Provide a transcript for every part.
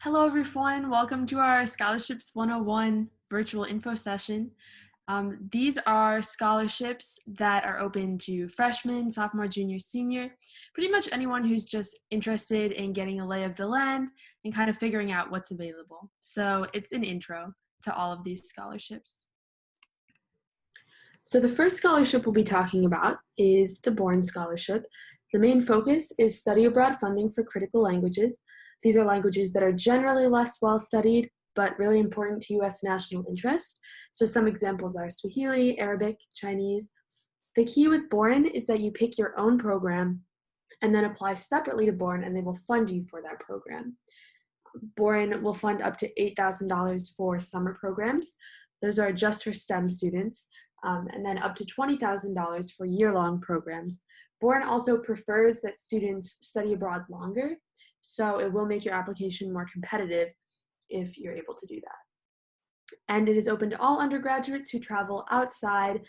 Hello, everyone. Welcome to our Scholarships 101 virtual info session. These are scholarships that are open to freshmen, sophomore, junior, senior, pretty much anyone who's just interested in getting a lay of the land and kind of figuring out what's available. So it's an intro to all of these scholarships. So the first scholarship we'll be talking about is the Boren Scholarship. The main focus is study abroad funding for critical languages. These are languages that are generally less well studied, but really important to U.S. national interest. So some examples are Swahili, Arabic, Chinese. The key with Boren is that you pick your own program and then apply separately to Boren, and they will fund you for that program. Boren will fund up to $8,000 for summer programs. Those are just for STEM students, and then up to $20,000 for year-long programs. Boren also prefers that students study abroad longer, so it will make your application more competitive if you're able to do that. And it is open to all undergraduates who travel outside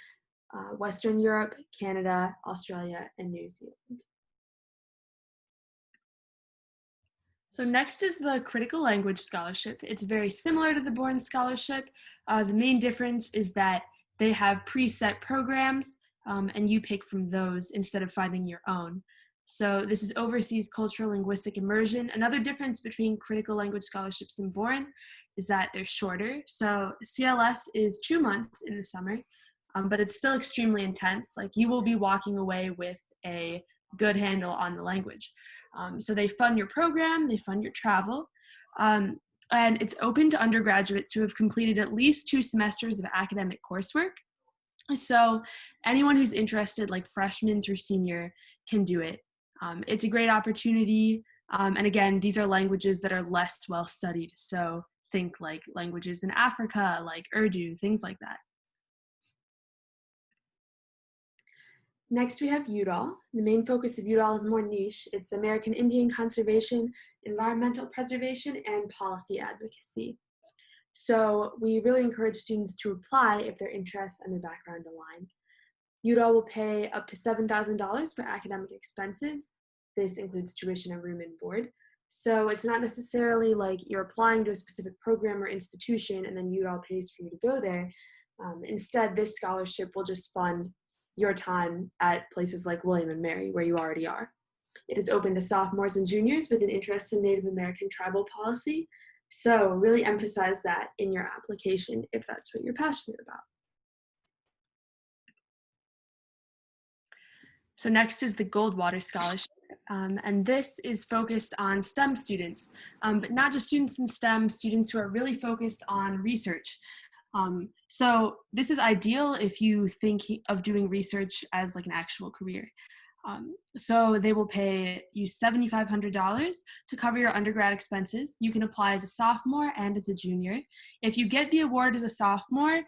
Western Europe, Canada, Australia, and New Zealand. So next is the Critical Language Scholarship. It's very similar to the Boren Scholarship. The main difference is that they have preset programs and you pick from those instead of finding your own. So this is overseas cultural linguistic immersion. Another difference between critical language scholarships and Boren is that they're shorter. So CLS is 2 months in the summer, but it's still extremely intense. Like you will be walking away with a good handle on the language. So they fund your program, they fund your travel, and it's open to undergraduates who have completed at least 2 semesters of academic coursework. So anyone who's interested, like freshman through senior, can do it. It's a great opportunity. And again, these are languages that are less well studied. So think like languages in Africa, like Urdu, things like that. Next, we have Udall. The main focus of Udall is more niche. It's American Indian conservation, environmental preservation, and policy advocacy. So we really encourage students to apply if their interests and their background align. Udall will pay up to $7,000 for academic expenses. This includes tuition and room and board. So it's not necessarily like you're applying to a specific program or institution and then Udall pays for you to go there. Instead, this scholarship will just fund your time at places like William and Mary, where you already are. It is open to sophomores and juniors with an interest in Native American tribal policy. So really emphasize that in your application if that's what you're passionate about. So next is the Goldwater Scholarship, and this is focused on STEM students, but not just students in STEM, students who are really focused on research. So this is ideal if you think of doing research as like an actual career. So they will pay you $7,500 to cover your undergrad expenses. You can apply as a sophomore and as a junior. If you get the award as a sophomore,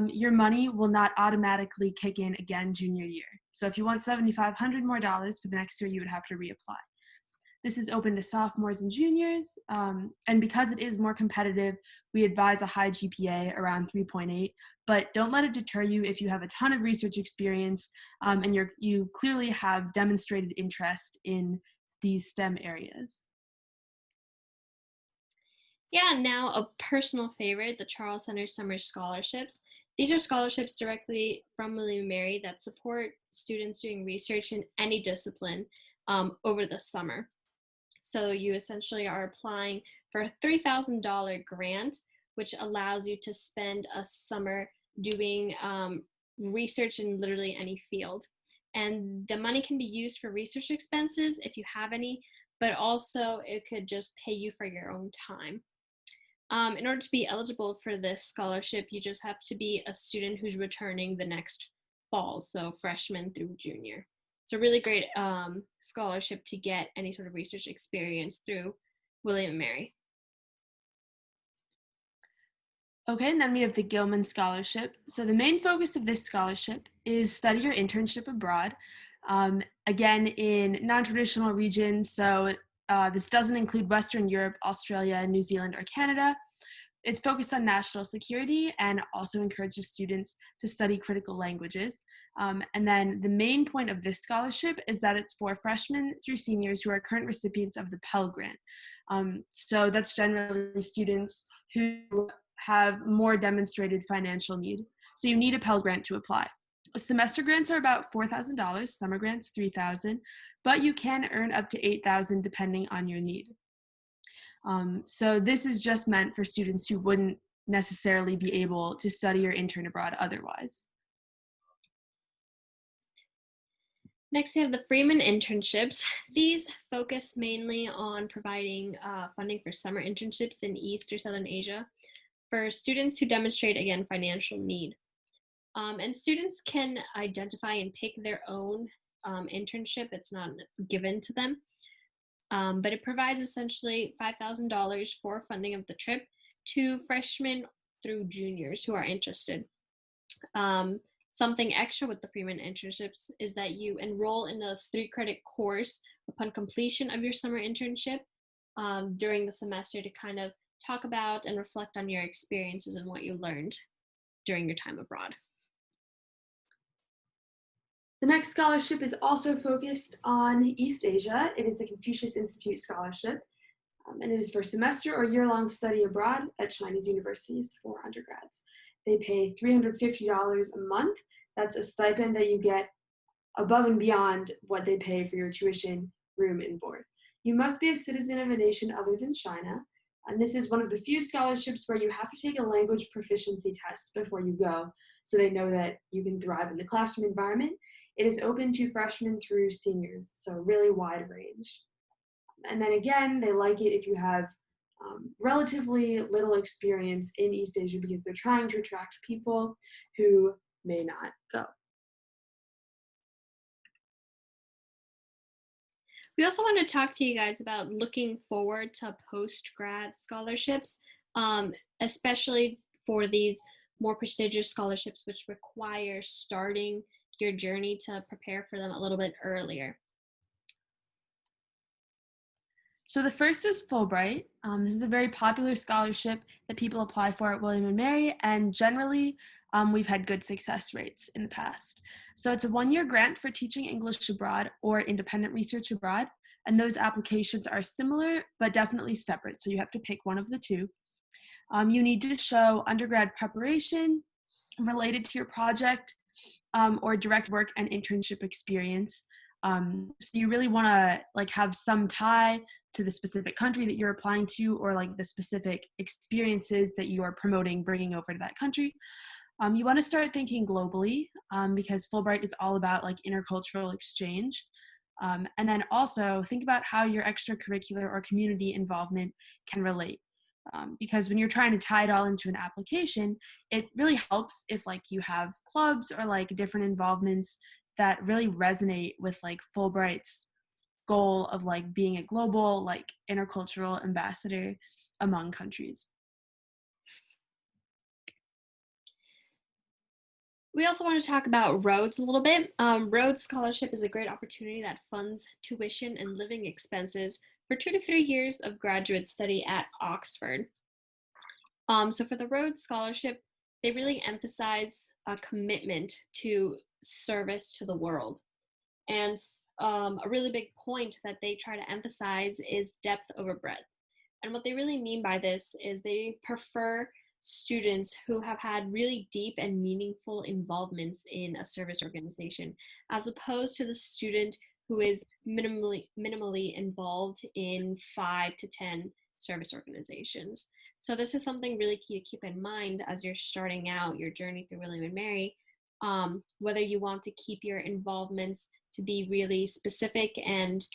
your money will not automatically kick in again junior year. So if you want $7,500 more for the next year, you would have to reapply. This is open to sophomores and juniors, and because it is more competitive, we advise a high GPA around 3.8, but don't let it deter you if you have a ton of research experience and you clearly have demonstrated interest in these STEM areas. Yeah, now a personal favorite, the Charles Center Summer Scholarships. These are scholarships directly from William & Mary that support students doing research in any discipline over the summer. So you essentially are applying for a $3,000 grant, which allows you to spend a summer doing research in literally any field. And the money can be used for research expenses if you have any, but also it could just pay you for your own time. In order to be eligible for this scholarship, you just have to be a student who's returning the next fall, so freshman through junior. It's a really great scholarship to get any sort of research experience through William & Mary. Okay, and then we have the Gilman Scholarship. So the main focus of this scholarship is study or internship abroad. Again, in non-traditional regions, so this doesn't include Western Europe, Australia, New Zealand, or Canada. It's focused on national security and also encourages students to study critical languages. And then the main point of this scholarship is that it's for freshmen through seniors who are current recipients of the Pell Grant. So that's generally students who have more demonstrated financial need. So you need a Pell Grant to apply. Semester grants are about $4,000, summer grants $3,000, but you can earn up to $8,000 depending on your need. So this is just meant for students who wouldn't necessarily be able to study or intern abroad otherwise. Next, we have the Freeman internships. These focus mainly on providing funding for summer internships in East or Southern Asia for students who demonstrate, again, financial need. And students can identify and pick their own internship. It's not given to them. But it provides essentially $5,000 for funding of the trip to freshmen through juniors who are interested. Something extra with the Freeman internships is that you enroll in a 3-credit course upon completion of your summer internship during the semester to kind of talk about and reflect on your experiences and what you learned during your time abroad. The next scholarship is also focused on East Asia. It is the Confucius Institute Scholarship, and it is for semester or year-long study abroad at Chinese universities for undergrads. They pay $350 a month. That's a stipend that you get above and beyond what they pay for your tuition, room, and board. You must be a citizen of a nation other than China, and this is one of the few scholarships where you have to take a language proficiency test before you go, so they know that you can thrive in the classroom environment. It is open to freshmen through seniors, so really wide range. And then again, they like it if you have relatively little experience in East Asia because they're trying to attract people who may not go. We also want to talk to you guys about looking forward to post-grad scholarships, especially for these more prestigious scholarships which require starting your journey to prepare for them a little bit earlier. So the first is Fulbright. This is a very popular scholarship that people apply for at William & Mary, and generally we've had good success rates in the past. So it's a 1-year grant for teaching English abroad or independent research abroad, and those applications are similar but definitely separate, so you have to pick one of the two. You need to show undergrad preparation related to your project or direct work and internship experience. So you really want to have some tie to the specific country that you're applying to, or the specific experiences that you are promoting bringing over to that country. You want to start thinking globally because Fulbright is all about intercultural exchange. And then also think about how your extracurricular or community involvement can relate. Because when you're trying to tie it all into an application, it really helps if you have clubs or different involvements that really resonate with Fulbright's goal of being a global intercultural ambassador among countries. We also want to talk about Rhodes a little bit. Rhodes Scholarship is a great opportunity that funds tuition and living expenses for 2 to 3 years of graduate study at Oxford. So for the Rhodes Scholarship, they really emphasize a commitment to service to the world. And a really big point that they try to emphasize is depth over breadth. And what they really mean by this is they prefer students who have had really deep and meaningful involvements in a service organization, as opposed to the student who is minimally involved in 5 to 10 service organizations. So this is something really key to keep in mind as you're starting out your journey through William & Mary, whether you want to keep your involvements to be really specific and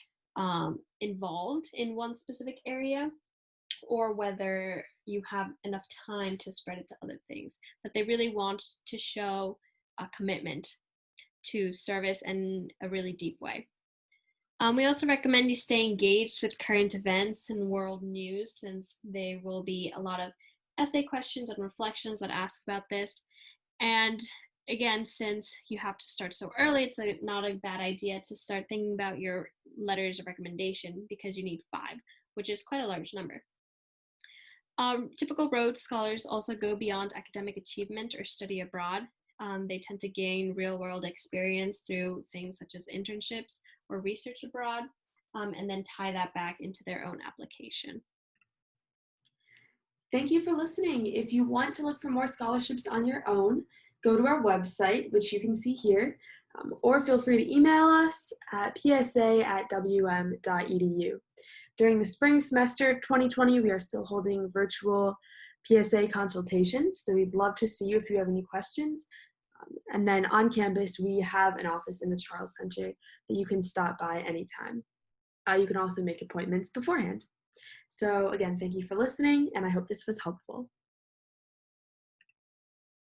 involved in one specific area, or whether you have enough time to spread it to other things. But they really want to show a commitment to service in a really deep way. We also recommend you stay engaged with current events and world news, since there will be a lot of essay questions and reflections that ask about this. And again, since you have to start so early, it's not a bad idea to start thinking about your letters of recommendation, because you need 5, which is quite a large number. Typical Rhodes Scholars also go beyond academic achievement or study abroad. They tend to gain real world experience through things such as internships or research abroad, and then tie that back into their own application. Thank you for listening. If you want to look for more scholarships on your own, go to our website, which you can see here, or feel free to email us at psa@wm.edu. During the spring semester of 2020, we are still holding virtual PSA consultations, so we'd love to see you if you have any questions. And then on campus, we have an office in the Charles Center that you can stop by anytime. You can also make appointments beforehand. So again, thank you for listening, and I hope this was helpful.